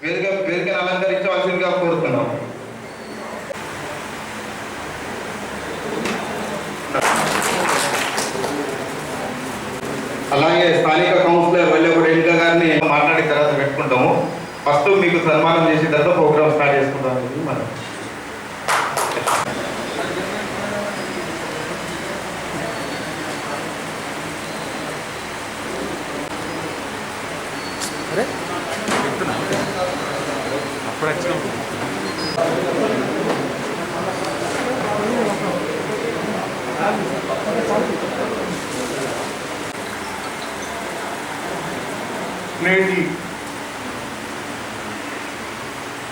వేదికను అలంకరించవలసిందిగా కోరుతున్నాం. అలాగే స్థానిక కౌన్సిలర్ వల్లెపూడి రేణుక గారిని మాట్లాడిన తర్వాత పెట్టుకుంటాము. ఫస్ట్ మీకు సన్మానం చేసిన తర్వాత ప్రోగ్రామ్ స్టార్ట్ చేసుకుంటాం. మనం నేటి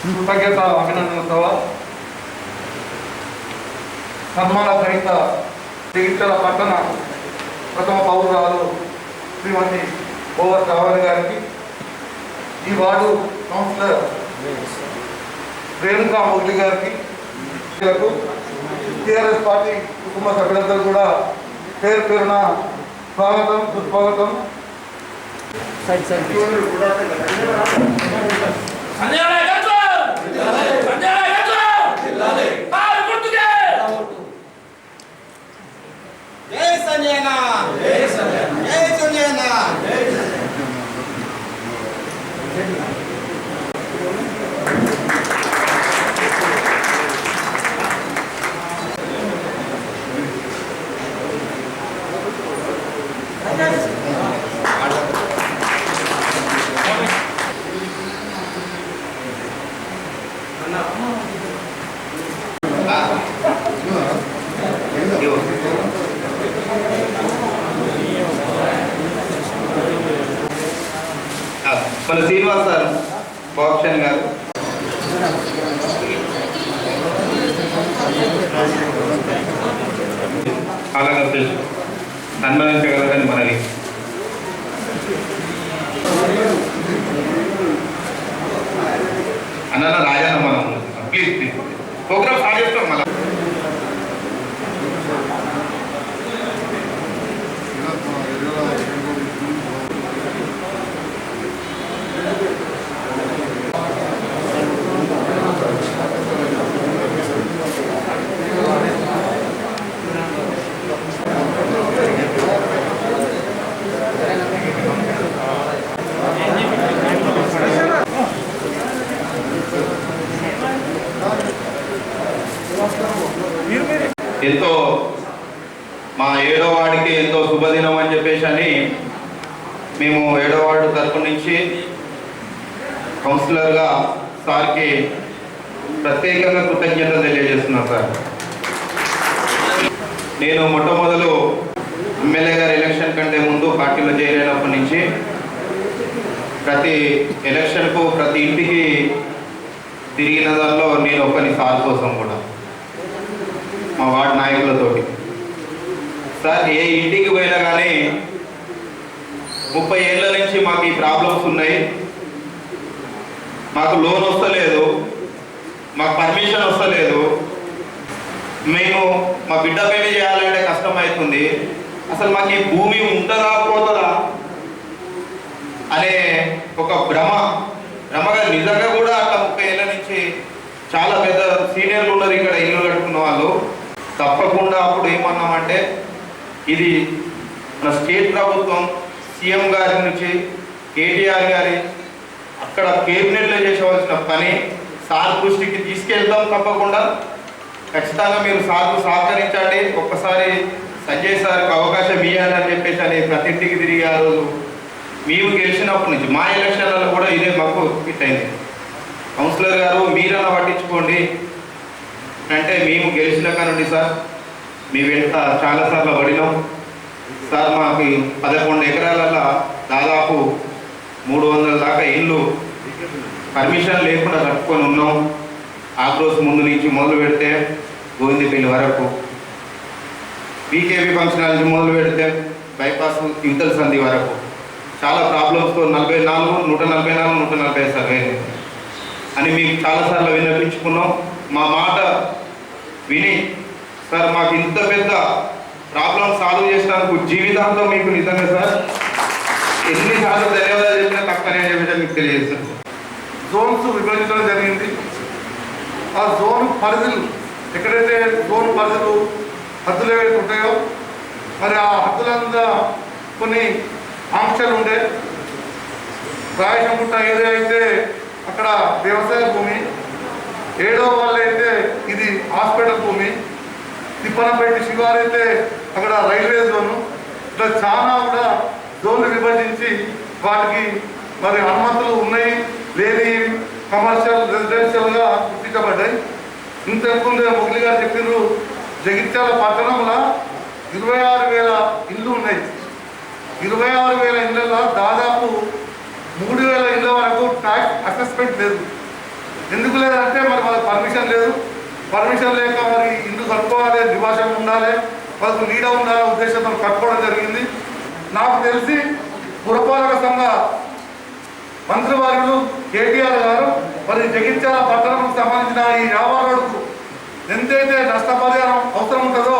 కృతజ్ఞత అభినందనోత్సవ సన్మాన సహిత జగిత్యాల పట్టణ ప్రథమ పౌరురాలు శ్రీమతి ఓవర్ రావణ్ గారికి, ఈ వార్డు కౌన్సిలర్ రేణుకా మొగ్లి గారికి, టీఆర్ఎస్ పార్టీ కుటుంబ సభ్యులందరూ కూడా పేరు పేరున స్వాగతం, సుస్వాగతం. మన శ్రీనివాస్ సార్ బాప్షన్ గారు, అలాగే తెలుసు సన్మానించగలరని మనవి. అన్న రాజన్న మనం ప్లీజ్ ప్రోగ్రామ్ స్టార్ట్ చేస్తాం. మళ్ళీ ఎంతో మా 7వ వార్డుకి ఎంతో శుభదినం అని చెప్పేసి అని మేము 7వ వార్డు తరపు నుంచి కౌన్సిలర్గా సార్కి ప్రత్యేకంగా కృతజ్ఞతలు తెలియజేస్తున్నాను. సార్, నేను మొట్టమొదలు ఎమ్మెల్యే గారి ఎలక్షన్ కంటే ముందు పార్టీలో చేరినప్పటి నుంచి ప్రతి ఎలక్షన్కు ప్రతి ఇంటికి తిరిగిన దానిలో నేను ఒకని సార్ కోసం కూడా మా వార్డు నాయకులతోటి సార్ ఏ ఇంటికి పోయినా కానీ 30 ఏళ్ళ నుంచి మాకు ఈ ప్రాబ్లమ్స్ ఉన్నాయి, మాకు లోన్ వస్తలేదు, మాకు పర్మిషన్ వస్తలేదు, మేము మా బిడ్డ పెళ్లి చేయాలంటే కష్టమవుతుంది, అసలు మాకు ఈ భూమి ఉంటుందా పోతుందా అనే ఒక భ్రమగా నిజంగా కూడా అట్లా 30 ఏళ్ళ నుంచి చాలా పెద్ద సీనియర్లు ఉన్నారు ఇక్కడ ఇల్లు కట్టుకున్న వాళ్ళు. తప్పకుండా అప్పుడు ఏమన్నామంటే ఇది మన స్టేట్ ప్రభుత్వం సీఎం గారి నుంచి కేటీఆర్ గారి అక్కడ కేబినెట్లో చేసేవలసిన పని సార్ దృష్టికి తీసుకెళ్తాం. తప్పకుండా ఖచ్చితంగా మీరు సార్కు సహకరించండి. ఒక్కసారి సంజయ్ సార్కి అవకాశం ఇవ్వాలని చెప్పేసి అని ప్రతి ఇంటికి తిరిగి ఆ రోజు మేము గెలిచినప్పటి నుంచి మా ఎలక్షన్లలో కూడా ఇదే మాకు ఫిట్ అయింది. కౌన్సిలర్ గారు మీరన్నా పట్టించుకోండి అంటే మేము గెలిచిన కానండి సార్ మీ వెంట చాలాసార్లు పడినాం సార్. మాకు 11 ఎకరాలలో దాదాపు 300 దాకా ఇళ్ళు పర్మిషన్ లేకుండా కట్టుకొని ఉన్నాం. ఆగ్రోస్ ముందు నుంచి మొదలు పెడితే గోవిందపల్లి వరకు, బీకేబీ ఫంక్షన్ హాల్ నుంచి మొదలు పెడితే బైపాస్ యువతల సంధి వరకు చాలా ప్రాబ్లమ్స్తో 44, 144, 140 సర్వే అని మీకు చాలాసార్లు విన్నపించుకున్నాం. మా మాట విని సార్ మాకు ఇంత పెద్ద ప్రాబ్లం సాల్వ్ చేసినందుకు జీవితాంతం మీకు నిజంగా సార్ ఎన్నిసార్లు ధన్యవాదాలు చెప్పినా తక్కువనే చెప్పి మీకు తెలియజేస్తాను. జోన్స్ విభజించడం జరిగింది. ఆ జోన్ పరిధులు ఎక్కడైతే జోన్ పరిధులు హద్దులు ఏవైతే ఉంటాయో మరి ఆ హద్దులంతా కొన్ని ఆంక్షలు ఉండే. రాయచంగుట్ట ఏరియా అయితే అక్కడ వ్యవసాయ భూమి, 7వ వాళ్ళు అయితే ఇది హాస్పిటల్ భూమి, తిప్పనపేట శివారు అయితే అక్కడ రైల్వే జోను. ఇట్లా చాలా కూడా జోన్లు విభజించి వాటికి మరి అనుమతులు ఉన్నాయి లేని కమర్షియల్ రెసిడెన్షియల్గా గుర్తించబడ్డాయి. ఇంతకుముందే మురళి గారు చెప్పారు, జగిత్యాల పట్టణంలో 26,000 ఇళ్ళు ఉన్నాయి. 26,000 ఇళ్ళల్లో దాదాపు 3,000 ఇళ్ళ వరకు ట్యాక్స్ అసెస్మెంట్ లేదు. ఎందుకు లేదంటే మరి వాళ్ళకి పర్మిషన్ లేదు. పర్మిషన్ లేక మరి ఇల్లు కట్టుకోవాలి, నివాసం ఉండాలి, వాళ్ళకు నీడ ఉండాలనే ఉద్దేశంతో కట్టుకోవడం జరిగింది. నాకు తెలిసి పురపాలక సంఘ మంత్రివర్యులు కేటీఆర్ గారు మరి జగిత్యాల పట్టణంకు సంబంధించిన ఈ యాభై రోడ్డుకు ఎంతైతే నష్టపరిహారం అవసరం ఉంటుందో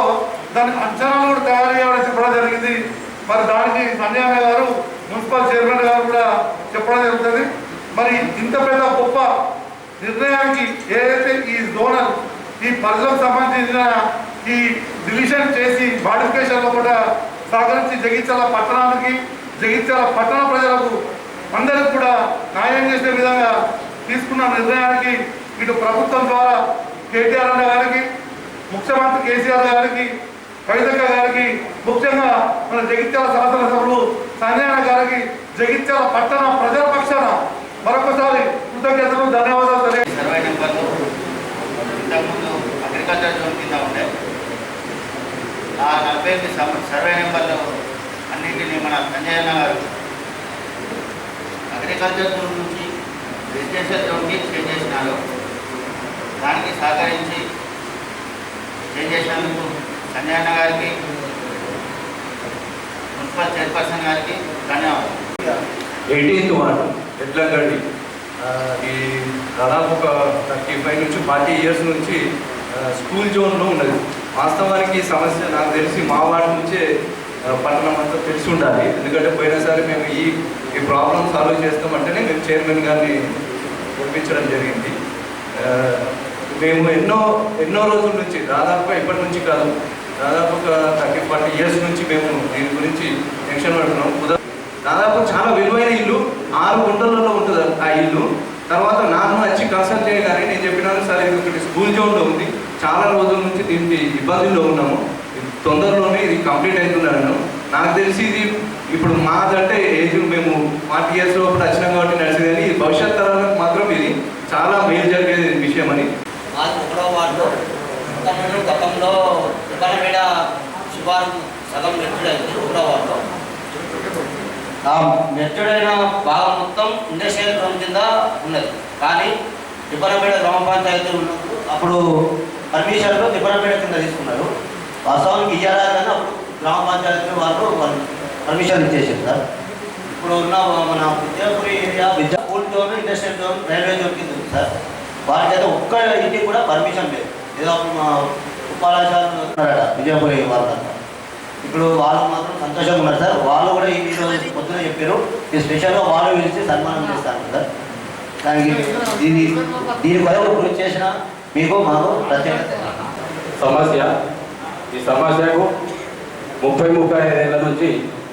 దానికి అంచనాలు కూడా తయారు చేయాలని చెప్పడం జరిగింది. మరి దానికి సంజయ్ అన్న గారు మున్సిపల్ చైర్మన్ గారు కూడా చెప్పడం జరుగుతుంది. మరి ఇంత పెద్ద గొప్ప నిర్ణయానికి ఏదైతే ఈ జోనల్ ఈ పరిధికి సంబంధించిన ఈ డివిజన్ చేసి మాడిఫికేషన్లో కూడా సహకరించి జగిత్యాల పట్టణానికి, జగిత్యాల పట్టణ ప్రజలకు అందరికి కూడా న్యాయం చేసే విధంగా తీసుకున్న నిర్ణయానికి ఇటు ప్రభుత్వం ద్వారా కేటీఆర్ అన్న గారికి, ముఖ్యమంత్రి కేసీఆర్ గారికి, కవితక్క గారికి, ముఖ్యంగా మన జగిత్యాల శాసనసభ్యులు సంజయ్ అన్న గారికి, జగిత్యాల పట్టణ ప్రజల పక్షాన మరొకసారి కృతజ్ఞతలు, ధన్యవాదాలు తెలియ. సర్వే నెంబర్లు ఇంతకుముందు అగ్రికల్చర్ జోన్ కింద ఉండే ఆ 48 సర్వే నెంబర్లు అన్నింటినీ మన సంజయ్ అన్న గారు అగ్రికల్చర్ జోన్ నుంచి రెసిడెన్షియల్ జోన్కి చేంజ్ చేసినారు. దానికి సహకరించి చేంజ్ చేసినందుకు సంజయ్ అన్న గారికి, మున్సిపల్ చైర్పర్సన్ గారికి ధన్యవాదాలు. 18th వార్డు ఎడ్లగడ్డి ఈ దాదాపు ఒక 35 నుంచి 40 ఇయర్స్ నుంచి స్కూల్ జోన్లో ఉన్నది. వాస్తవానికి ఈ సమస్య నాకు తెలిసి మా వార్డు నుంచే పట్టణం అంతా తెలిసి ఉండాలి. ఎందుకంటే పోయినసారి మేము ఈ ప్రాబ్లం సాల్వ్ చేస్తామంటేనే మేము చైర్మన్ గారిని ఒప్పించడం జరిగింది. మేము ఎన్నో రోజుల నుంచి, దాదాపుగా ఇప్పటి నుంచి కాదు, దాదాపు ఒక 30-40 ఇయర్స్ నుంచి మేము దీని గురించి టెన్షన్ పడుతున్నాం. దాదాపు చాలా విలువైన ఇల్లు, 6 గుంటలలో ఉంటుంది ఆ ఇల్లు. తర్వాత నాన్న వచ్చి కన్సల్ట్ చేయగానే నేను చెప్పినాను, సరే ఇది ఒకటి స్కూల్ జోన్లో ఉంది, చాలా రోజుల నుంచి దీనికి ఇబ్బందుల్లో ఉన్నాము, తొందరలోనే ఇది కంప్లీట్ అవుతున్నాను. నాకు తెలిసి ఇది ఇప్పుడు మాదంటే ఏజ్ మేము 40 ఇయర్స్ లోపల వచ్చినాం కాబట్టి నడిచింది, కానీ భవిష్యత్ తరాలకు మాత్రం ఇది చాలా మేలు జరిగేది విషయం అని. గతంలో దుకాణమేడ శివారు సగం మెచ్చుడైంది. 1వ వార్డులో ఆ మెచ్చుడైన భాగం మొత్తం ఇండస్ట్రియల్ జోన్ కింద ఉన్నది. కానీ దుకాణమేడ గ్రామ పంచాయతీ ఉన్నప్పుడు అప్పుడు పర్మిషన్లో దుకాణమేడ కింద తీసుకున్నారు. వాస్తవానికి ఇయ్యాలని అప్పుడు గ్రామ పంచాయతీ వాళ్ళు పర్మిషన్ ఇచ్చేసారు సార్. ఇప్పుడు ఉన్న మన Vidyapuri area school zone, industrial zone, railway zone కింద ఉంది సార్. వారికైతే ఒక్క ఇంటికి కూడా పర్మిషన్ లేదు. ఏదో ఉపాధ్యాయులు ఉన్నారట విజయపురి వాళ్ళంతా. ఇప్పుడు వాళ్ళు మాత్రం సంతోషంగా ఉన్నారు సార్. వాళ్ళు కూడా ఈరోజు పొద్దున చెప్పారు, ఈ స్పెషల్గా వాళ్ళు పిలిచి సన్మానం చేస్తారు సార్. దానికి దీని కొరకు కృషి చేసిన మీకు మాకు ప్రత్యేకత. ఈ సమస్యకు 30-35 ఏళ్ళ నుంచి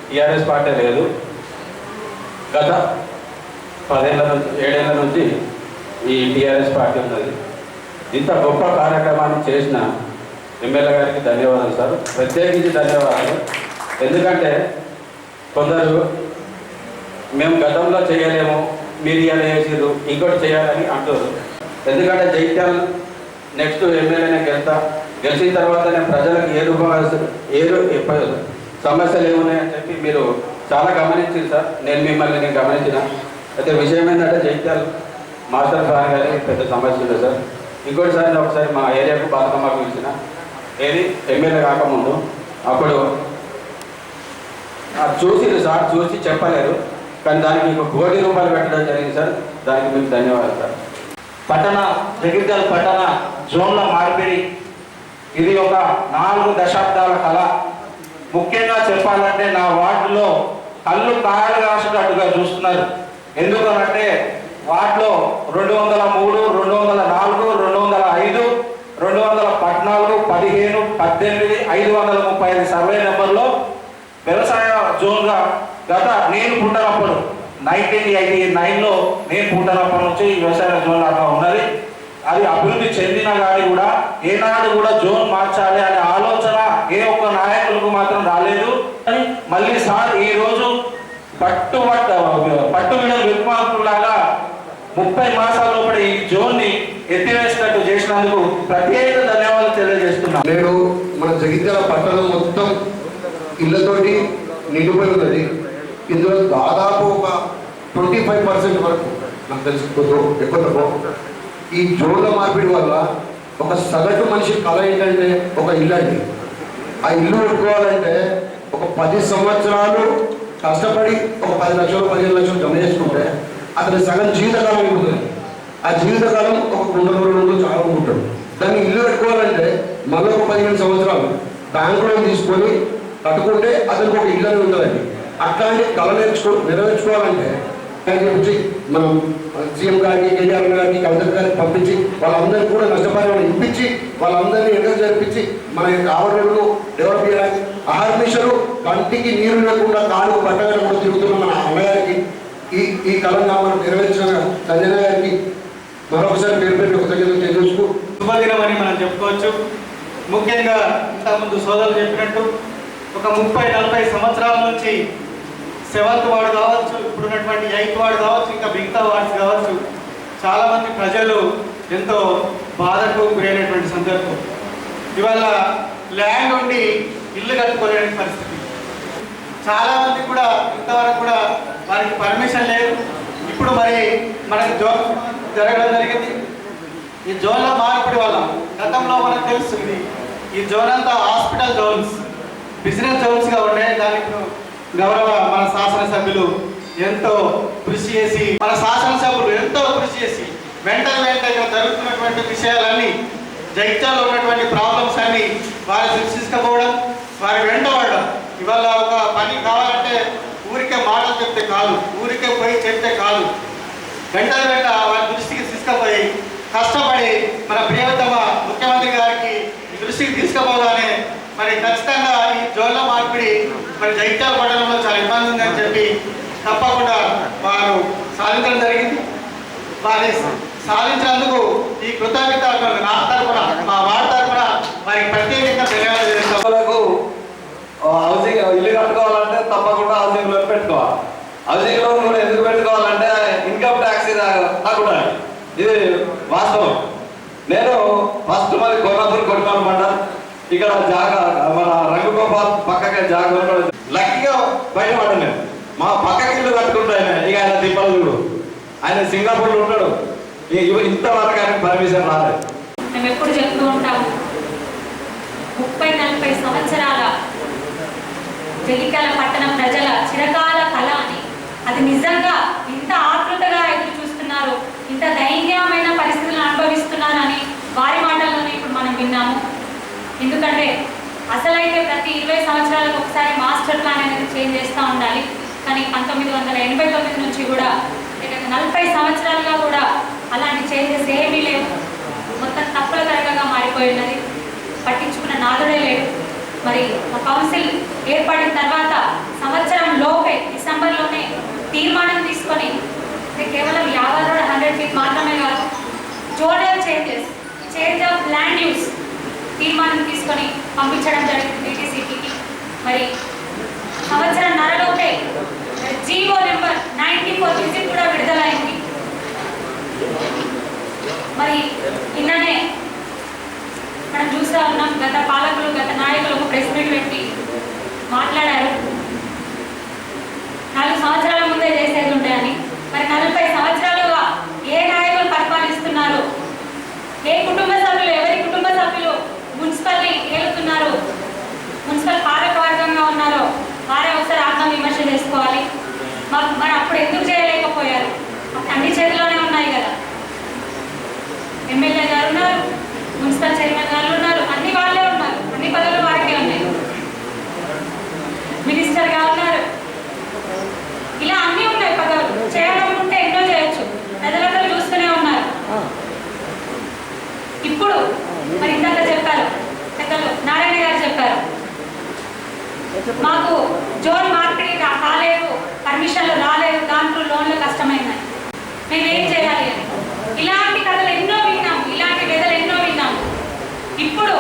టీఆర్ఎస్ పార్టీ లేదు. గత 7 ఏళ్ళ నుంచి ఈ టీఆర్ఎస్ పార్టీ ఉన్నది. ఇంత గొప్ప కార్యక్రమాన్ని చేసిన ఎమ్మెల్యే గారికి ధన్యవాదాలు సార్, ప్రత్యేకించి ధన్యవాదాలు. ఎందుకంటే కొందరు మేము గతంలో చేయలేము, మీరు ఇలా చేసారు, ఇంకోటి చేయాలని అంటారు. ఎందుకంటే జగిత్యాల నెక్స్ట్ ఎమ్మెల్యేనే గెలిచిన తర్వాత నేను ప్రజలకు ఏ సమస్యలు ఏమున్నాయని చెప్పి మీరు చాలా గమనించింది సార్. నేను గమనించిన అయితే విషయం ఏంటంటే జగిత్యాల మాస్టర్ ప్లాన్ గారికి పెద్ద సమస్య ఉంది సార్. ఇంకోటి సార్ ఒకసారి మా ఏరియాకు బతుకమ్మకు ఇచ్చిన ఏది ఎమ్మెల్యే కాకముందు అప్పుడు చూసిరు సార్, చూసి చెప్పలేరు, కానీ దానికి ఒక ₹1 కోటి పెట్టడం జరిగింది సార్. దానికి మీకు ధన్యవాదాలు సార్. జగిత్యాల పట్టణ జోన్ల మార్పిడి ఇది ఒక 4 దశాబ్దాల కళ. ముఖ్యంగా చెప్పాలంటే నా వార్డులో కళ్ళు కాయలు కాసినట్టుగా చూస్తున్నారు. ఎందుకనంటే వాటిలో 203, 204, 205, 214, 15, 18, 535 సర్వే నెంబర్లో వ్యవసాయ జోన్గా గత నేను పుట్టినప్పుడు 1989లో నేను పుట్టినప్పటి నుంచి వ్యవసాయ జోన్ లాగా ఉన్నది. అది అభివృద్ధి చెందిన కానీ కూడా ఏనాడు కూడా జోన్ మార్చాలి అనే ఆలోచన ఏ ఒక్క నాయకులకు మాత్రం రాలేదు. మళ్ళీ సార్ ఈరోజు పట్టు విడ విద్వాంసులాగా 30 మాసాల లోపల ఈ జోన్ని ఎత్తివేసినట్టు చేసినందుకు ప్రత్యేక ధన్యవాదాలు తెలియజేస్తున్నాను. నేడు మన జగిత్యాల పట్టణం మొత్తం ఇళ్లతోటి నిండిపోయి ఉన్నది. ఇందులో దాదాపు ఒక 25% వరకు నాకు తెలిసి ఎక్కువ తక్కువ ఈ జోన్ల మార్పిడి వల్ల ఒక సగటు మనిషి కళ ఏంటంటే ఒక ఇల్లు అండి. ఆ ఇల్లు పెట్టుకోవాలంటే ఒక 10 సంవత్సరాలు కష్టపడి ఒక 10 లక్షలు 15 లక్షలు జమ చేసుకుంటే అతని సగం జీవితకాలం ఉంటుంది. ఆ జీవితకాలం ఒక 100 రోజులు చాలా ఉంటాడు. దాన్ని ఇల్లు పెట్టుకోవాలంటే మళ్ళీ ఒక 15 సంవత్సరాలు బ్యాంకులో తీసుకొని కట్టుకుంటే అతనికి ఒక ఇల్లు ఉంటుందండి. అట్లాంటి కళ నెరవేర్చుకోవాలంటే గురించి మనం సీఎం గారికి, కేటీఆర్ గారికి, కలెక్టర్ గారికి పంపించి వాళ్ళందరినీ కూడా నష్టపరిహారం ఇప్పించి వాళ్ళందరినీ ఎన్నికలు జరిపించి మన ఆవరణలు డెవలప్ చేయడానికి అహర్నిశలు కంటికి నీరు లేకుండా కాలుకు పట్టగా కూడా తిరుగుతున్న మన అన్నగారికి ఈ కళను మనం నెరవేర్చిన సంజన గారికి మరొకసారి పేరు పెట్టి కృతజ్ఞతలు తెలియజేసుకు శుభదినం అని మనం చెప్పుకోవచ్చు. ముఖ్యంగా ఇంతకుముందు సోదరులు చెప్పినట్టు ఒక 30-40 సంవత్సరాల నుంచి 7th వార్డు కావచ్చు, ఇప్పుడున్నటువంటి 8th వార్డు కావచ్చు, ఇంకా మిగతా వార్డ్స్ కావచ్చు, చాలామంది ప్రజలు ఎంతో బాధకు గురైనటువంటి సందర్భం. ఇవాళ ల్యాండ్ ఉండి ఇల్లు కట్టుకోలేని పరిస్థితి. చాలామంది కూడా ఇంతవరకు కూడా వారికి పర్మిషన్ లేదు. ఇప్పుడు మరి మనకి జోన్ జరగడం జరిగింది. ఈ జోన్ల మార్పిడి వల్ల గతంలో మనకు తెలుసు ఈ జోన్ అంతా హాస్పిటల్ జోన్స్, బిజినెస్ జోన్స్గా ఉండే. దానికి గౌరవ మన శాసనసభ్యులు ఎంతో కృషి చేసి వెంటనే జరుగుతున్నటువంటి విషయాలన్నీ, జగిత్యాలలో ఉన్నటువంటి ప్రాబ్లమ్స్ అన్ని వారి తీసుకుపోవడం, వారి వెంటబడడం. ఇవాళ ఒక పని కావాలంటే ఊరికే మాటలు చెప్తే కాదు, ఊరికే పోయి చెప్తే కాదు, వెంటనే వారి దృష్టికి తీసుకుపోయి కష్టపడి మన ప్రియతమ ముఖ్యమంత్రి గారికి దృష్టికి తీసుకుపోగానే మరి ఖచ్చితంగా ఈ జోన్ల మార్పిడి మరి జగిత్యాల పట్టణంలో చాలా ఇబ్బంది ఉందని చెప్పి తప్పకుండా వారు సాధించడం జరిగింది. వారి సాధించినందుకు ఈ కృతజ్ఞత నా తరఫున, మా వార్డు తరఫున వారికి ప్రత్యేకంగా ధన్యవాదాలు చేస్తాం. హౌసింగ్ ఇల్లు కట్టుకోవాలంటే తప్పకుండా హౌసింగ్ లోన్ పెట్టుకోవాలి. హౌసింగ్ లోన్ కూడా ఎందుకు పెట్టుకోవాలంటే ఇన్కమ్ ట్యాక్స్ కాకుండా, ఇది వాస్తవం. నేను ఫస్ట్ మరి కొట్టిన మండలం ఇక్కడ జాగా మన రంగగోపాల్ పక్కకే జాగా లక్కీగా బయటపడ్డా. నేను మా పక్కకి ఇల్లు కట్టుకుంటాను. ఇక ఆయన తిప్పలు చూడు, ఆయన సింగపూర్లో ఉంటాడు. ఇంతవరకు ఆయన పర్మిషన్ రాలేదు. మేము ఎప్పుడు చెప్తూ ఉంటాము, 30-40 సంవత్సరాల జగిత్యాల పట్టణం ప్రజల చిరకాల కళ అని. అది నిజంగా ఇంత ఆతృతగా ఎదురు చూస్తున్నారు, ఇంత దైన్యమైన పరిస్థితులను అనుభవిస్తున్నారని వారి మాటల్లోనే ఇప్పుడు మనం విన్నాము. ఎందుకంటే అసలైతే ప్రతి 20 సంవత్సరాలకు ఒకసారి మాస్టర్ ప్లాన్ అనేది చేంజ్ చేస్తూ ఉండాలి. కానీ 1989 నుంచి కూడా 40 సంవత్సరాలుగా కూడా అలాంటి చేంజెస్ ఏమీ లేవు. మొత్తం తప్పుల తరగగా మారిపోయి ఉన్నది. పట్టించుకున్న నాదుడే లేడు. మరి మా కౌన్సిల్ ఏర్పడిన తర్వాత సంవత్సరం లోపే డిసెంబర్లోనే తీర్మానం తీసుకొని కేవలం 50 రోడ్ 100 feet మాత్రమే కాదు, zonal changes, change of land use తీర్మానం తీసుకొని పంపించడం జరిగింది డీటీసీపీకి. మరి సంవత్సరంన్నరలోపే జీవో నెంబర్ 94 విజిట్ కూడా విడుదలైంది. మరి నిన్ననే మనం చూస్తూ ఉన్నాం, గత పాలకులు, గత నాయకులు ఒక ప్రెస్ మీట్ పెట్టి మాట్లాడారు 4 సంవత్సరాల ముందే చేసేది ఉంటాయని. మరి 40 సంవత్సరాలుగా ఏ నాయకులు పరిపాలిస్తున్నారు, ఏ కుటుంబ సభ్యులు, ఎవరి కుటుంబ సభ్యులు మున్సిపల్ని ఏలుతున్నారు, మున్సిపల్ పాలకవర్గంగా ఉన్నారో వారే ఒకసారి ఆత్మవిమర్శ చేసుకోవాలి. మరి అప్పుడు ఎందుకు చేయలేకపోయారు? అన్ని చేతిలోనే ఉన్నాయి కదా. ఎమ్మెల్యే గారు ఉన్నారు, మున్సిపల్ చైర్మన్ గారు ఉన్నారు, అన్ని వాళ్ళే ఉన్నారు, అన్ని పదవులు వారికే ఉన్నాయి, మినిస్టర్గా ఉన్నారు, ఇలా అన్నీ ఉన్నాయి పదవులు. చేయాలనుకుంటే ఎన్నో చేయొచ్చు. ప్రజల మేము ఏం చేయాలి అని. ఇలాంటి కథలు ఎన్నో విన్నాము, ఇలాంటి వెదలు ఎన్నో విన్నాము. ఇప్పుడు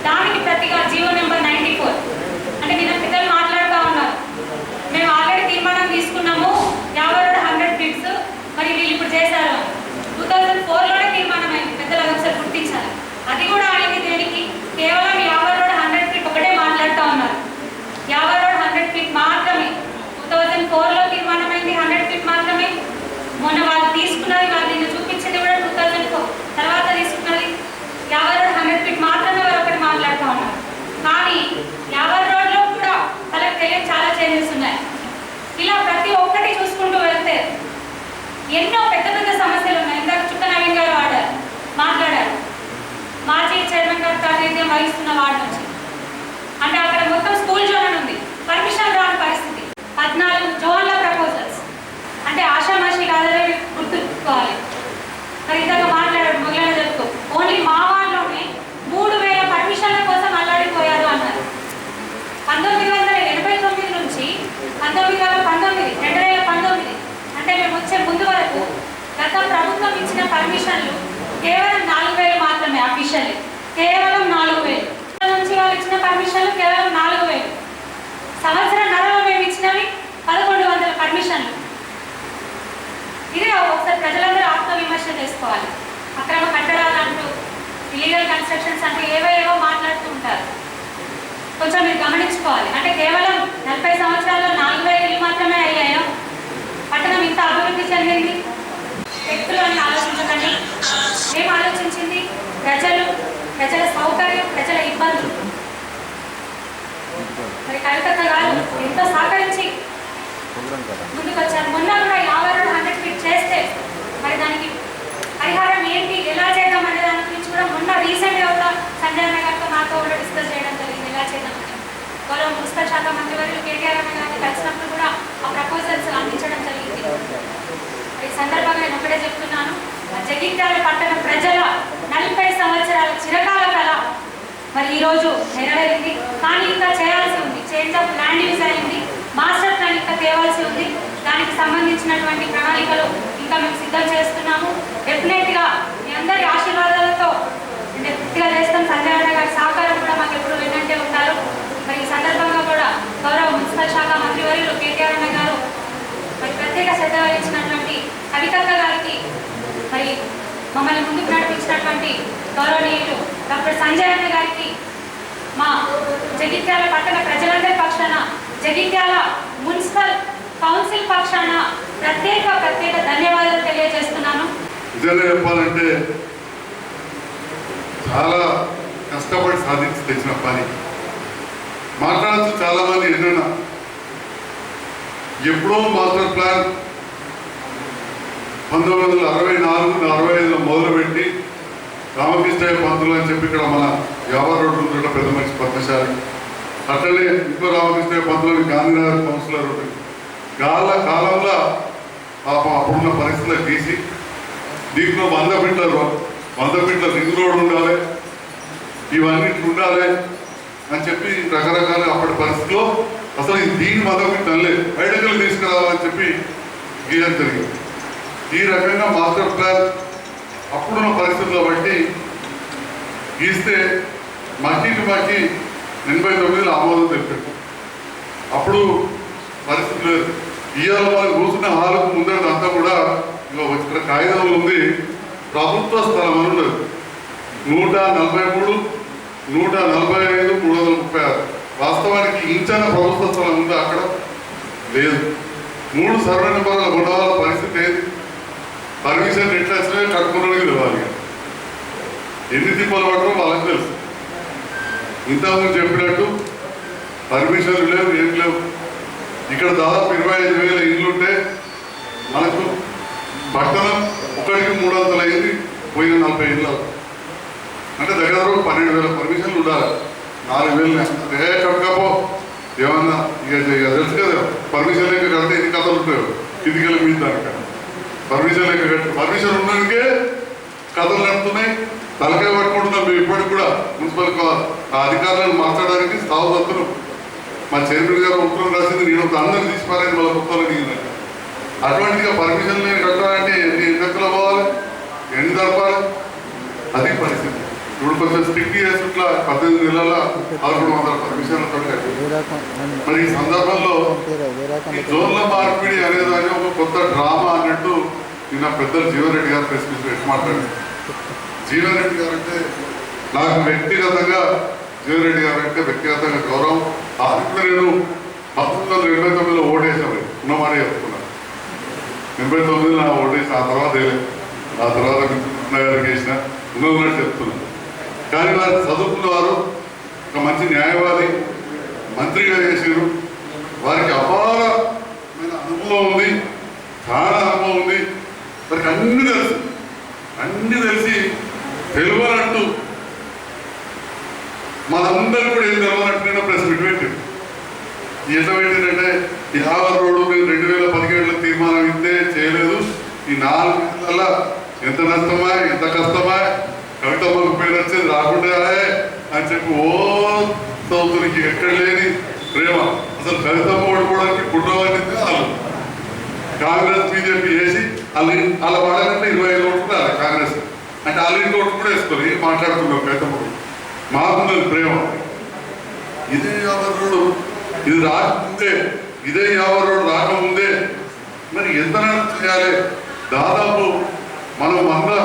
దానికి ప్రతిగా జీవో నెంబర్ 94 అంటే నిన్న పిల్లలు మాట్లాడుతూ ఉన్నారు. మేము ఆల్రెడీ తీర్మానం తీసుకున్నాము 100 ఫీట్స్, మరి వీళ్ళు ఇప్పుడు చేశారు. 2004లోనే తీర్మానం అయింది, పెద్దలు ఒకసారి గుర్తించాలి. అది కూడా అయింది దేనికి? కేవలం 100 ఫీట్ ఒకటే మాట్లాడుతూ ఉన్నారు. 100 ఫీట్ మాత్రమే 2004లో తీర్మానం అయింది, 100 ఫీట్ మాత్రమే. మొన్న వాళ్ళు తీసుకున్నది, వాళ్ళు నిన్ను చూపించేది కూడా 2004 తర్వాత తీసుకున్నది 100 ఫీట్ మాత్రమే వారు ఒకటి మాట్లాడుతూ ఉన్నారు. కానీ 50 రోడ్లో కూడా వాళ్ళకి తెలియని చాలా చేంజెస్ ఉన్నాయి. ఇలా ప్రతి ఒక్కటి చూసుకుంటూ వెళ్తే ఎన్నో పెద్ద పెద్ద సమస్యలు ఉన్నాయి. ఇందాక చుక్క నవీన్ గారు మాట్లాడారు, మాజీ చైర్మన్ గారు ప్రాతినిధ్యం వహిస్తున్న వార్డు నుంచి. అంటే అక్కడ మొత్తం స్కూల్ జోన్ అని ఉంది, పర్మిషన్ రాని పరిస్థితి. 14 జోన్ల ప్రపోజల్స్ అంటే ఆషామాషి కాదని గుర్తుకోవాలి. మరి ఇందాక మాట్లాడాడు మొదలైన చెప్తూ ఓన్లీ మా వార్డులోనే 3000 పర్మిషన్ల కోసం అల్లాడిపోయారు అన్నారు. 1989 నుంచి 2019 అంటే మేము వచ్చే ముందు వరకు గత ప్రభుత్వం ఇచ్చిన పర్మిషన్లు కేవలం 4000 మాత్రమే. అఫీషియల్ కేవలం 4000 నుంచి వాళ్ళు ఇచ్చిన పర్మిషన్లు కేవలం 4000. సంవత్సరం నరలో మేము ఇచ్చినవి 1100 పర్మిషన్లు. ఇదే ఒకసారి ప్రజలందరూ ఆత్మవిమర్శ చేసుకోవాలి. అక్రమ కట్టడాలు అంటూ, ఇల్లీగల్ కన్స్ట్రక్షన్స్ అంటే ఏవో మాట్లాడుతూ ఉంటారు. కొంచెం మీరు గమనించుకోవాలి. అంటే కేవలం 40 సంవత్సరాల్లో 4000 ఇల్లు మాత్రమే అయ్యాయో? పట్టణం ఇంత అభివృద్ధి చెందింది. వ్యక్తులు అని ఆలోచించకండి. మేము ఆలోచించింది ప్రజల సౌకర్యం, ప్రజల ఇబ్బందులు. మరి కవిత గారు ఎంతో సహకరించి ముందుకు వచ్చారు. మొన్న కూడా 100 ఫీట్ చేస్తే మరి దానికి పరిహారం ఏంటి, ఎలా చేద్దాం అనే దాని గురించి కూడా మొన్న రీసెంట్గా కూడా సంజయ్ అన్న గారితో నాతో కూడా డిస్కస్ చేయడం జరిగింది. ఎలా చేద్దామని గౌరవ మున్సిపల్ శాఖ మంత్రివర్యులు కేటీఆర్ అన్న గారిని కలిసినప్పుడు కూడా ఆ ప్రపోజల్స్ అందించడం జరిగింది. ఈ సందర్భంగా నేను ఒకటే చెప్తున్నాను, జగిత్యాల పట్టణ ప్రజల 40 సంవత్సరాల చిరకాల కళ మరి ఈరోజు నెరవేరింది. కానీ ఇంకా చేయాల్సి ఉంది. చేంజ్ ఆఫ్ ల్యాండ్ యూజ్ అయింది, మాస్టర్ ప్లాన్ ఇంకా తేవాల్సి ఉంది. దానికి సంబంధించినటువంటి ప్రణాళికలు ఇంకా మేము సిద్ధం చేస్తున్నాము. డెఫినెట్గా మీ అందరి ఆశీర్వాదాలతో పూర్తిగా చేస్తాం. సంజయ్ అన్న గారి సహకారం కూడా మాకు ఎప్పుడు వెన్నంటే ఉంటారు. మరి ఈ సందర్భంగా కూడా గౌరవ మున్సిపల్ శాఖ మంత్రివర్యులు కేటీఆర్ అన్న గారు మరి ప్రత్యేక శ్రద్ధ వహించినటువంటి కవితక్క గారికి, మరి మమ్మల్ని ముందుకు నడిపించినటువంటి గౌరవనీయులు డాక్టర్ సంజయ్ అన్న గారికి, మా జగిత్యాల పట్టణ ప్రజలందరి పక్షాన, జగిత్యాల మున్సిపల్ కౌన్సిల్ పక్షాన ప్రత్యేక ధన్యవాదాలు తెలియజేస్తున్నాను. నిజంగా చెప్పాలంటే చాలా కష్టపడి సాధించి తెచ్చిన పని. మాట్లాడచ్చు చాలా మంది ఎన్నైనా ఎప్పుడో మాస్టర్ ప్లాన్ 1964-65లో మొదలుపెట్టి రామకృష్ణయ్య పంతులు అని చెప్పి ఇక్కడ మన 50 రోడ్డు ఉంటుంట పెద్ద మనిషి పద్మశాలి, అట్లనే ఇంకో రామకృష్ణయ్య పంతులు గాంధీనగర్ కౌన్సిలర్ ఉంటుంది. కాలంలో పాపం అప్పుడున్న పరిస్థితులు తీసి దీంట్లో 100 ఫీట్ల రింగ్ రోడ్ ఉండాలి, ఇవన్నీ ఉండాలి అని చెప్పి రకరకాల అప్పటి పరిస్థితిలో అసలు దీన్ని 100 ఫీట్లు అనలేదు, బయటకు తీసుకురావాలని చెప్పి గీయడం జరిగింది. ఈ రకంగా మాస్టర్ ప్లాన్ అప్పుడున్న పరిస్థితుల్లో బట్టి గీస్తే మట్టికి 89లో ఆమోదం తెలిపారు. అప్పుడు పరిస్థితి లేదు. ఇవాళ మనం కూర్చున్న హాలకు ముందర అంతా కూడా ఇక్కడ కాగితంలో ఉంది, ప్రభుత్వ స్థలం అని ఉండదు. 143, 145, 336 వాస్తవానికి ఇంచన్న ప్రభుత్వ స్థలం ఉంది, అక్కడ లేదు. 3 సర్వే నెంబర్ల ఉండవాల పరిస్థితి ఏది? పర్మిషన్ ఎట్లా వచ్చినా కట్టుకున్నోడికి తెలియాలి. ఎన్ని తిప్పలు పట్టడం వాళ్ళకి తెలుసు. ఇంతకుముందు చెప్పినట్టు పర్మిషన్లు లేవు, ఏం లేవు. ఇక్కడ దాదాపు 25,000 ఇళ్ళుంటే మనకు పట్టణం ఒకటికి 300 అయింది. పోయిన 40 ఇళ్ళు అంటే దగ్గర 12,000 పర్మిషన్లు ఉండాలి. 4,000 కట్టకపో ఏమన్నా ఇక తెలుసు కదా, పర్మిషన్ లేక కడితే ఎన్ని కథలు ఉంటాయో ఇదికెళ్ళి మీద దానిక పర్మిషన్ లేక కట్టి పర్మిషన్ ఉండడానికే కథలు నడుతున్నాయి. తలకాయ పట్టుకుంటున్నాం మేము ఇప్పటికి కూడా. మున్సిపల్ అధికారులను మాట్లాడడానికి సాగుతున్నాం. మా చైర్మన్ గారు ఉత్తరం రాసింది, నేను అందరినీ తీసిపారని వాళ్ళ పుస్తకాలు దిగినాక అటువంటిగా పర్మిషన్ లేని కట్టాలంటే ఎన్ని గంటలు పోవాలి, ఎన్ని జరపాలి, అది పరిస్థితి. ఇప్పుడు కొంచెం స్ట్రిక్ట్ చేసి ఇట్లా 18 నెలల 1100 పర్మిషన్లతో మరి ఈ సందర్భంలో ఈ జోన్ల మార్పిడి అనేదాన్ని ఒక కొత్త డ్రామా అన్నట్టు నిన్న పెద్దలు జీవన్ రెడ్డి గారు ప్రెస్ మీట్ పెట్టి మాట్లాడారు. జీవన్ రెడ్డి గారు అంటే నాకు వ్యక్తిగతంగా గౌరవం. అప్పుడు నేను 1989లో ఓటేసాను, ఉన్నమానే చెప్తున్నాను. 89లో నా ఓటేసి ఆ తర్వాత గారికి వేసిన ఉన్నట్టు చెప్తున్నాను. కానీ వారు చదువుకున్న వారు, ఒక మంచి న్యాయవాది, మంత్రిగా చేసారు. వారికి అపారమైన అనుభవం ఉంది, చాలా అనుభవం ఉంది. వారికి అన్ని తెలిసి తెలియనట్టు మనందరూ కూడా ఏం తెలవనట్టు నేను ప్రెస్ మీట్ పెట్టాను. ఎంత పెట్టిందంటే ఈ హావర్ రోడ్డు మేము 2017లో తీర్మానం ఇస్తే చేయలేదు. ఈ 4 నెలల ఎంత నష్టమా, ఎంత కష్టమా, కవితమ్మకు పేరు వచ్చేది రాకుండా అని చెప్పి చదువుతునికి ఎక్కడ లేని ప్రేమ. అసలు కవితమ్మ ఓడిపోవడానికి కుట్రవాడిని వాళ్ళు కాంగ్రెస్ బీజేపీ వేసి అలా వాడాలంటే 25 ఓట్లు రాలి కాంగ్రెస్ అంటే వాళ్ళు 2 ఓట్లు కూడా వేసుకొని మాట్లాడుతున్నాం. కవితమ్మకు మాకున్నది ప్రేమ. ఇదే యావర్ రోడ్డు ఇది రాకముందే, మరి ఎంత చేయాలి? దాదాపు మనం 100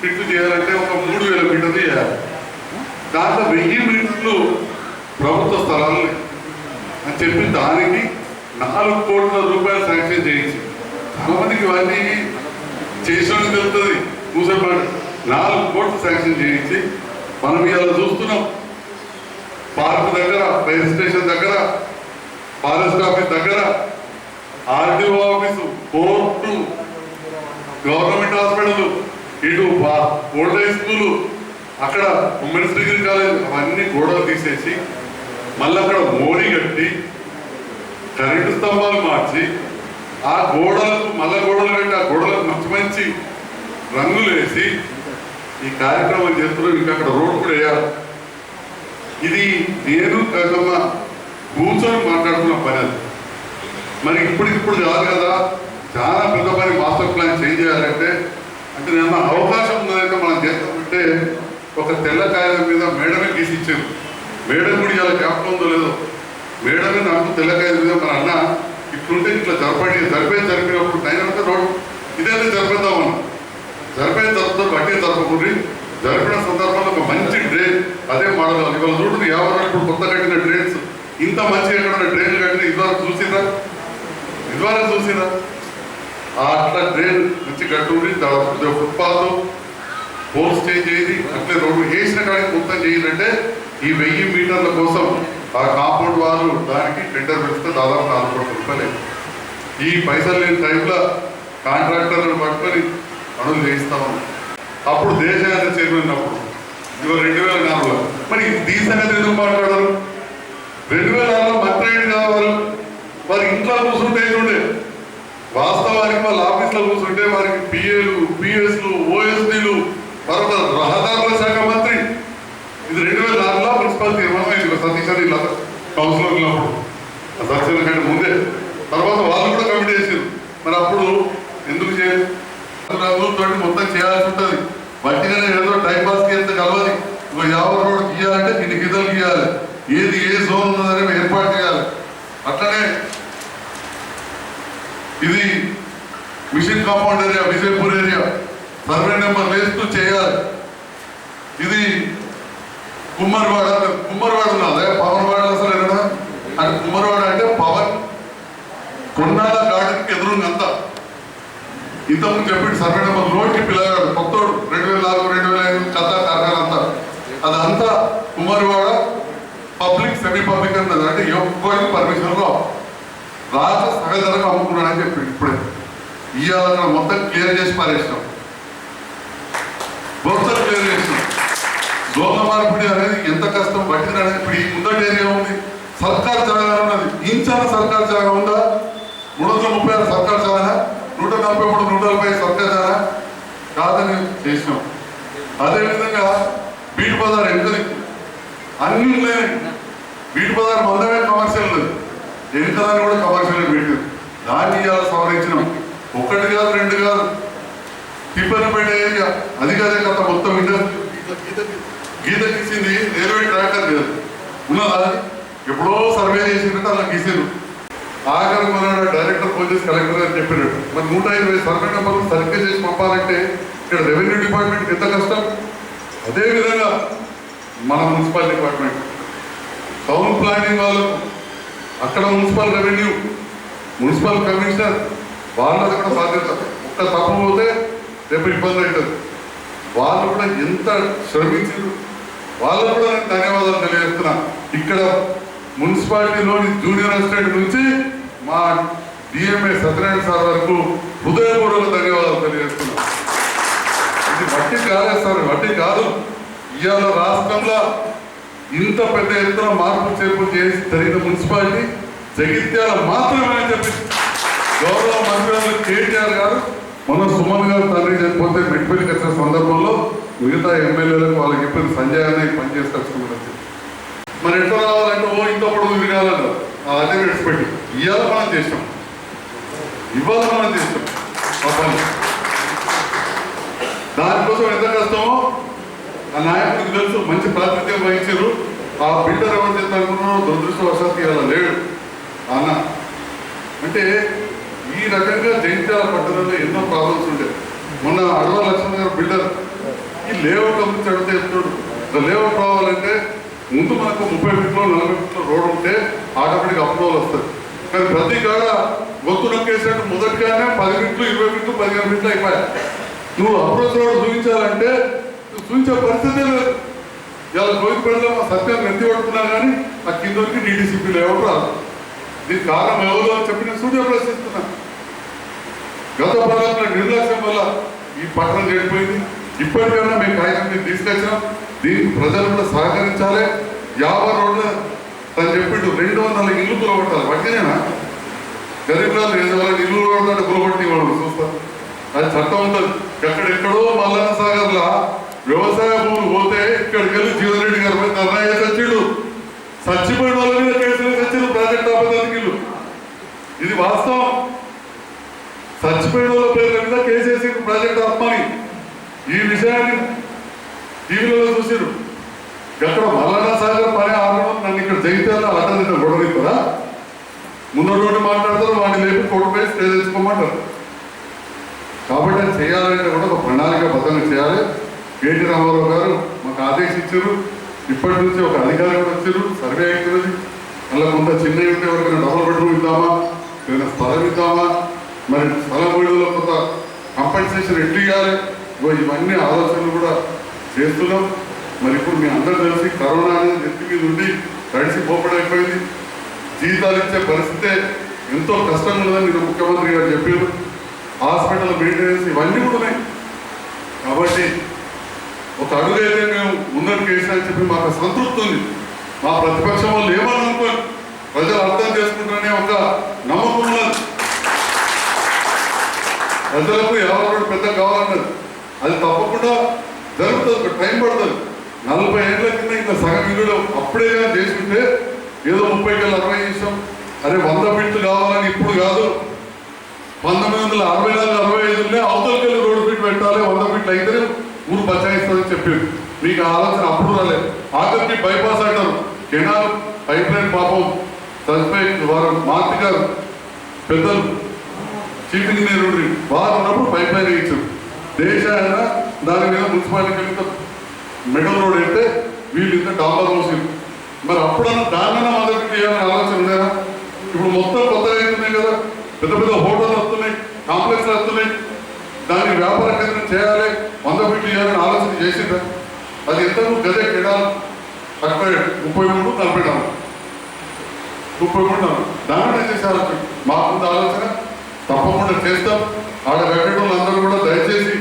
ఫీట్లు చేయాలంటే ఒక 3000 మీటర్లు చేయాలి. దాంట్లో 1000 మీటర్లు ప్రభుత్వ స్థలాలు అని చెప్పి దానికి 4 కోట్ల రూపాయలు శాంక్షన్ చేయించి, చాలా మందికి ఇవన్నీ చేసినట్టు తెలుస్తుంది. కూసేపాటు 4 కోట్లు శాంక్షన్ చేయించి మనం ఇలా చూస్తున్నాం. పార్క్ దగ్గర, ఫైర్ స్టేషన్ దగ్గర, ఫారెస్ట్ ఆఫీస్ దగ్గర, RDO office, court, government hospital, ఇటు ఓల్డ్ ఏజ్ స్కూలు, అక్కడ ఉమెన్స్ డిగ్రీ కాలేజ్, అవన్నీ గోడలు తీసేసి మళ్ళీ అక్కడ మోరీ కట్టి కరెంటు స్తంభాలు మార్చి ఆ గోడలకు మళ్ళీ గోడలు కట్టి ఆ గోడలకు మంచి రంగులు వేసి ఈ కార్యక్రమం చేస్తున్నారు. ఇంకా అక్కడ రోడ్డు కూడా వేయాలి. ఇది నేను కవితమ్మ కూర్చొని మాట్లాడుతున్న పని. అది మరి ఇప్పుడు కాదు కదా, చాలా పెద్ద పని. మాస్టర్ ప్లాన్ చేంజ్ చేయాలంటే అంటే నేను అవకాశం ఉందంటే మనం చేస్తామంటే ఒక తెల్ల కాగితం మీద మేడమే గీసి ఇచ్చారు. మేడం కూడా ఇలా జ్ఞాపకం ఉందో లేదో, మేడమే నాకు తెల్ల కాగితం మీద మన అన్న ఇట్లుంటే ఇట్లా జరిపినప్పుడు నైనంతా రోడ్డు ఇదైతే జరిపేద్దామన్నా, జరిపేది జరుపుతారు, బట్టే జరపకూడదు. జరిపిన సందర్భంలో ఒక మంచి డ్రైన్ అదే మోడల్. ఇవాళ చూడండి, ఎవరు ఇప్పుడు కొత్త కట్టిన డ్రైన్స్ ఇంత మంచి ఎక్కడ డ్రైన్లు కట్టిన ఇదివరకు చూసిరా అట్లా డ్రైన్ మంచి కట్టుండి ఫుట్పాత్ పోల్ స్టేజ్ చేసి అట్లే రోడ్డు వేసిన కాడికి మొత్తం చేయాలంటే ఈ 1000 మీటర్ల కోసం ఆ కాంపౌండ్ వాళ్ళు దానికి టెండర్ పెడితే దాదాపు 4 కోట్ల రూపాయలు. ఈ పైసలు లేని టైంలో కాంట్రాక్టర్లను పట్టుకొని పనులు చేయిస్తాము. అప్పుడు దేశయాత్ర చైర్మన్ అప్పుడు ఇవాళ 2004లో మరి దీని సంగతి ఎందుకు మాట్లాడారు? 2006లో మంత్రి అయ్యింది కావాలి. వారి ఇంట్లో కూర్చుంటే ఉండే, వాస్తవానికి వాళ్ళ ఆఫీస్లో కూర్చుంటే వారికి పిఏలు, పిఎస్లు, ఓఎస్డీలు, తర్వాత రహదారుల శాఖ మంత్రి. ఇది 2004లో మున్సిపల్ తీర్మానం అయింది. సతీష్ అని ఇలా కౌన్సిలర్ ఉన్నప్పుడు సత్యం కంటే ముందే. తర్వాత వాళ్ళు కూడా కమిటీ చేశారు. మరి అప్పుడు ఎందుకు చేయరు? తోటి మొత్తం చేయాల్సి ఉంటుంది. బట్టిగానే ఏదో టైం పాస్కి ఎంత కలవది. ఒక 50 రోడ్డు గీయాలంటే ఇన్ని గిద్దలు గీయాలి, ఏది ఏ జోన్ ఉన్నదని ఏర్పాటు చేయాలి. అట్లనే ఇది machine compound area, Vijayapur area survey number వేస్తూ చేయాలి. ఇది కుమ్మరివాడ ఉన్నదే పవన్వాడ. అసలు ఎక్కడ అంటే కుమ్మరివాడ అంటే పవన్ కొన్నాళ్ళ గార్డెన్కి ఎదురుందంతా. ఇంతకుముందు చెప్పి సర్వే నెంబర్ రోడ్కి పిల్లగాడు కొత్తోడు 2004, 2005 చెత్త కార్ఖాన అంతా అదంతా కుమ్మరివాడ పబ్లిక్, సెమీ పబ్లిక్ అన్నది. అంటే ఎవ్వరికి పర్మిషన్ రాక సగధరకు అమ్ముకున్నాడని చెప్పి ఇప్పుడే ఇవాళ మొత్తం క్లియర్ చేసి పారేసినాం. బొత్సలు క్లియర్ చేసినాం. దోమ మార్పిడి అనేది ఎంత కష్టం పట్టిందనేది ఇప్పుడు ఈ ముందటి ఏరియా ఉంది. సర్కార్ జాగా ఉన్నది, ఇంచాల సర్కార్ జాగా ఉందా? 336 సర్కార్ జాగా, 143, 140 సర్కార్ జాగా కాదని చేసినాం. అదేవిధంగా బీట్ బజార్ ఎంతది అన్ని ఉన్నాయి. బీట్ బజార్ మందమే కమర్షియల్ ఉన్నది, ఎన్నికదాన్ని కూడా కమర్షియల్ పెట్టారు. దాన్ని ఇవాళ సవరించినాం. ఒకటి కాదు, రెండు కాదు, తిప్పనపేట ఏరియా అది కాదే కథ మొత్తం ఇండస్ట్రీ గీత గీసింది రైల్వే ట్రాక్టర్ మీద ఉన్నదా? ఎప్పుడో సర్వే చేసిందంటే అలా గీసారు. ఆఖరి మన డైరెక్టర్ ఫోన్ చేసి కలెక్టర్ గారు చెప్పినట్టు మరి 120 సర్వే నెంబర్లు సరిగ్గా చేసి పంపాలంటే ఇక్కడ రెవెన్యూ డిపార్ట్మెంట్కి ఎంత కష్టం. అదేవిధంగా మన మున్సిపల్ డిపార్ట్మెంట్, టౌన్ ప్లానింగ్ వాళ్ళకు, అక్కడ మున్సిపల్ రెవెన్యూ, మున్సిపల్ కమిషనర్ వాళ్ళది కూడా బాధ్యత. ఒక్క తప్పు పోతే రేపు ఇబ్బంది అవుతుంది. వాళ్ళు కూడా ఎంత శ్రమించారు, వాళ్ళకు కూడా నేను ధన్యవాదాలు తెలియజేస్తున్నా. ఇక్కడ మున్సిపాలిటీలోని జూనియర్ అసిస్టెంట్ నుంచి మా డిఎంఏ సత్యనారాయణ సార్ వరకు హృదయపూర్వక ధన్యవాదాలు తెలియజేస్తున్నా. ఇది వడ్డీ కాలేదు సార్, వడ్డీ కాదు. ఇవాళ రాష్ట్రంలో ఇంత పెద్ద ఎత్తున మార్పు చేర్పు చేసి జరిగిన మున్సిపాలిటీ జగిత్యాల మాత్రమే అని చెప్పి గౌరవ మంత్రి కేటీఆర్ గారు మొన్న సుమన్ గారు తండ్రి చనిపోతే మెట్పల్లికి వచ్చిన సందర్భంలో మిగతా ఎమ్మెల్యేలకు వాళ్ళకి చెప్పిన సంజయ్ అన్న పని చేసుకొచ్చుకున్నారు. మరి ఎట్లా రావాలంటే ఇంత పొడవు తిరగాలన్న అదే విడిచిపెట్టి ఇవాళ మనం చేసాం, ఇవాళ మనం చేసాం ఆ పని. దానికోసం ఎంత కష్టమో ఆ నాయకుడికి తెలుసు. మంచి ప్రాతినిధ్యం వహించారు. ఆ బిల్డర్ ఎవరు చేద్దాం అనుకున్నారో దురదృష్టవశాత్తు ఇవాళ లేడు అన్న. అంటే ఈ రకంగా జగిత్యాల పట్టణంలో ఎన్నో ప్రాబ్లమ్స్ ఉండేవి. మొన్న అడవ లక్ష్మణ్ గారు బిల్డర్ ఈ లేఅవుట్ గురించి అడిగితే చెప్తాడు, లేఅవుట్ రావాలంటే ముందు మనకు 30 ఫీట్లో 40 ఫీట్లో రోడ్ ఉంటే ఆటోమేటిక్ అప్రూవల్ వస్తుంది. కానీ ప్రతి కాడ గొంతు నొక్కేసినట్టు మొదటిగానే 10 ఫీట్లు 20 ఫీట్లు 15 ఫీట్లు అయిపోయాయి. నువ్వు అప్రోచ్ రోడ్ చూపించాలంటే చూపించే పరిస్థితే లేదు. ఇలా కోయిపేటలో మా సత్యం నెత్తి పడుతున్నా కానీ ఆ కిందకి డీడీసీపీ లేఅవుట్ రాదు. దీనికి కారణం ఎవరు అని చెప్పి నేను సూర్య ప్రశ్నిస్తున్నా. గత పాలన నిర్లక్ష్యం వల్ల ఈ పట్టణం చెడిపోయింది. ఇప్పటికైనా మేము కార్యక్రమం తీసుకొచ్చినాం. దీనికి ప్రజలు కూడా సహకరించాలి. 50 రోడ్లు తను చెప్పిండు 200 ఇల్లు కూలగొట్టాలి. పట్టినేనా గరీబ్రాలు వాళ్ళకి ఇల్లు కూలగొట్టాలంటే కూలగొట్టి వాళ్ళు చూస్తారు. అది చట్టం ఉంటుంది. ఎక్కడెక్కడో మల్లన్న సాగర్లా వ్యవసాయ భూములు పోతే ఇక్కడికి వెళ్ళి జీవన్ రెడ్డి గారు పోయి ధర్నా చేసి వచ్చిండు. చచ్చిపోయిన వాళ్ళ మీద కేసులు తెచ్చిండు ప్రాజెక్ట్ ఆపదానికి ఇల్లు. ఇది వాస్తవం. చచ్చిపోయిన వాళ్ళ పేర్ల మీద కేసేసి ప్రాజెక్ట్ ఆపమని ఈ విషయాన్ని టీవీలలో చూసారు. ఎక్కడ మల్లన్న సాగర్ పని ఆపడం నన్ను ఇక్కడ జగిత్యాల అడ్డ గొడవనిస్తారా? ముందోటి మాట్లాడతారు, వాడిని లేపి కొడుపై స్టే తెచ్చుకోమంటారు. కాబట్టి అది చేయాలంటే కూడా ఒక ప్రణాళికాబద్ధంగా చేయాలి. కేటీ రామారావు గారు మాకు ఆదేశించారు. ఇప్పటి నుంచి ఒక అధికారి కూడా వచ్చారు. సర్వే అవుతున్నది. అలా కొంత చిన్న ఉంటే ఎవరికైనా డబుల్ బెడ్రూమ్ ఇద్దామా, ఏదైనా స్థలం ఇద్దామా, మరి స్థలం వీడియోలో కొంత కంపెన్సేషన్ ఎట్లు ఇవ్వాలి, ఇవన్నీ ఆలోచనలు కూడా చేస్తున్నాం. మరి ఇప్పుడు మీ అందరూ తెలిసి కరోనా అనేది నెత్తి మీద ఉండి తడిసి పోపడైపోయింది. జీతాలు ఇచ్చే పరిస్థితే ఎంతో కష్టంగా ఉందని నేను ముఖ్యమంత్రి గారు చెప్పారు. హాస్పిటల్ మెయింటెనెన్స్ ఇవన్నీ కూడా ఉన్నాయి. కాబట్టి ఒక అడుగైతే మేము ముందరికి వేసినని చెప్పి మాకు సంతృప్తి ఉంది. మా ప్రతిపక్షం వాళ్ళు ఏమని అనుకోని ప్రజలు అర్థం చేసుకుంటారనే ఒక నమ్మకం ఉన్నది. ప్రజలకు ఎవరు పెద్ద కావాలన్నది అది తప్పకుండా జరుగుతుంది. టైం పడుతుంది. 40 ఏళ్ళ కింద ఇంకా సగం ఇల్లు అప్పుడే కానీ చేసుకుంటే ఏదో 30 కల్లా 60 చేసాం. అరే 100 ఫీట్లు కావాలని ఇప్పుడు కాదు, 1964-65 అవతలకెళ్ళి రోడ్డు ఫీట్ పెట్టాలి, 100 ఫీట్లు అయితేనే ఊరు బచాయిస్తుందని చెప్పారు. మీకు ఆలోచన అప్పుడు రాలేదు. ఆఖరికి బైపాస్ అంటారు. కెనాల్ పైప్ లైన్ పాపం చనిపోయి వారు మార్తి గారు పెద్దలు చీఫ్ ఇంజనీర్ వారు ఉన్నప్పుడు పైప్ లైన్ ఇచ్చారు. దేశాయన దాని మీద మున్సిపాలిటీ మెటల్ రోడ్ అయితే వీళ్ళు ఇంత డాంబర్ మోసారు. మరి అప్పుడన్నా దానికన్నా మొదటి చేయాలని ఆలోచన ఉండేనా? ఇప్పుడు మొత్తం కొత్తగా అవుతున్నాయి కదా, పెద్ద పెద్ద హోటళ్ళు వస్తున్నాయి, కాంప్లెక్స్లు వస్తున్నాయి. దాన్ని వ్యాపార కేంద్రం చేయాలి, 100 ఫీట్లు చేయాలని ఆలోచన చేసిందా? అది ఎంతకు గదే కెనాల్ 33-40 34 దాన్ని చేసే ఆలోచన మాకుంది. ఆలోచన తప్పకుండా చేస్తాం. ఆడ కట్టడం అందరూ కూడా దయచేసి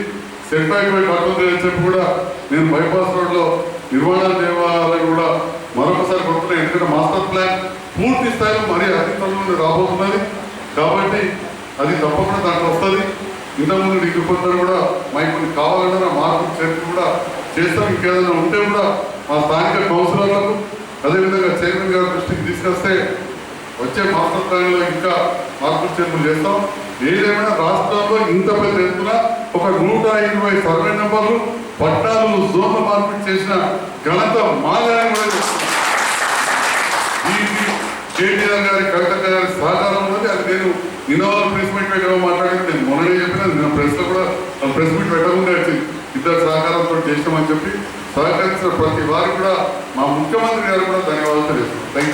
సెట్ అయిపోయి కట్టుంది అని చెప్పి కూడా నేను బైపాస్ రోడ్లో నిర్మాణాలు చేయాలని కూడా మరొకసారి కొడుతున్నాయి. ఎందుకంటే మాస్టర్ ప్లాన్ పూర్తి స్థాయిలో మరీ అతి త్వరలో రాబోతున్నది. కాబట్టి అది తప్పకుండా దాంట్లో వస్తుంది. ఇంతకుముందు డిగ్రీ కూడా మాకు కొన్ని కావాలన్నా మార్పులు చేర్పు కూడా చేస్తాం. ఇంకేదైనా ఉంటే కూడా మా స్థానిక కౌన్సిలర్లకు అదేవిధంగా చైర్మన్ గారి దృష్టికి తీసుకొస్తే వచ్చే మాస్టర్ ప్లాన్లో ఇంకా మార్పులు చేర్పులు చేస్తాం. ఏదేమైనా రాష్ట్రంలో ఇంత పెద్ద ఎత్తున ఒక 120 సర్వే నెంబర్లు 14 జోన్ల మార్పిడి చేసిన ఘనత మాదని కూడా చెప్తున్నాను. కేటీఆర్ గారి కవిత గారి సహకారం ఉన్నది. అది నేను నిన్నవారు ప్రెస్ మీట్ పెట్టడం మాట్లాడి నేను మొన్ననే చెప్పిన నేను ప్రెస్లో కూడా ప్రెస్ మీట్ పెట్టకుండా ఇద్దరు సహకారంతో చేసినామని చెప్పి సహకరించిన ప్రతి వారికి కూడా మా ముఖ్యమంత్రి గారు కూడా ధన్యవాదాలు తెలుస్తున్నాను. Thank you.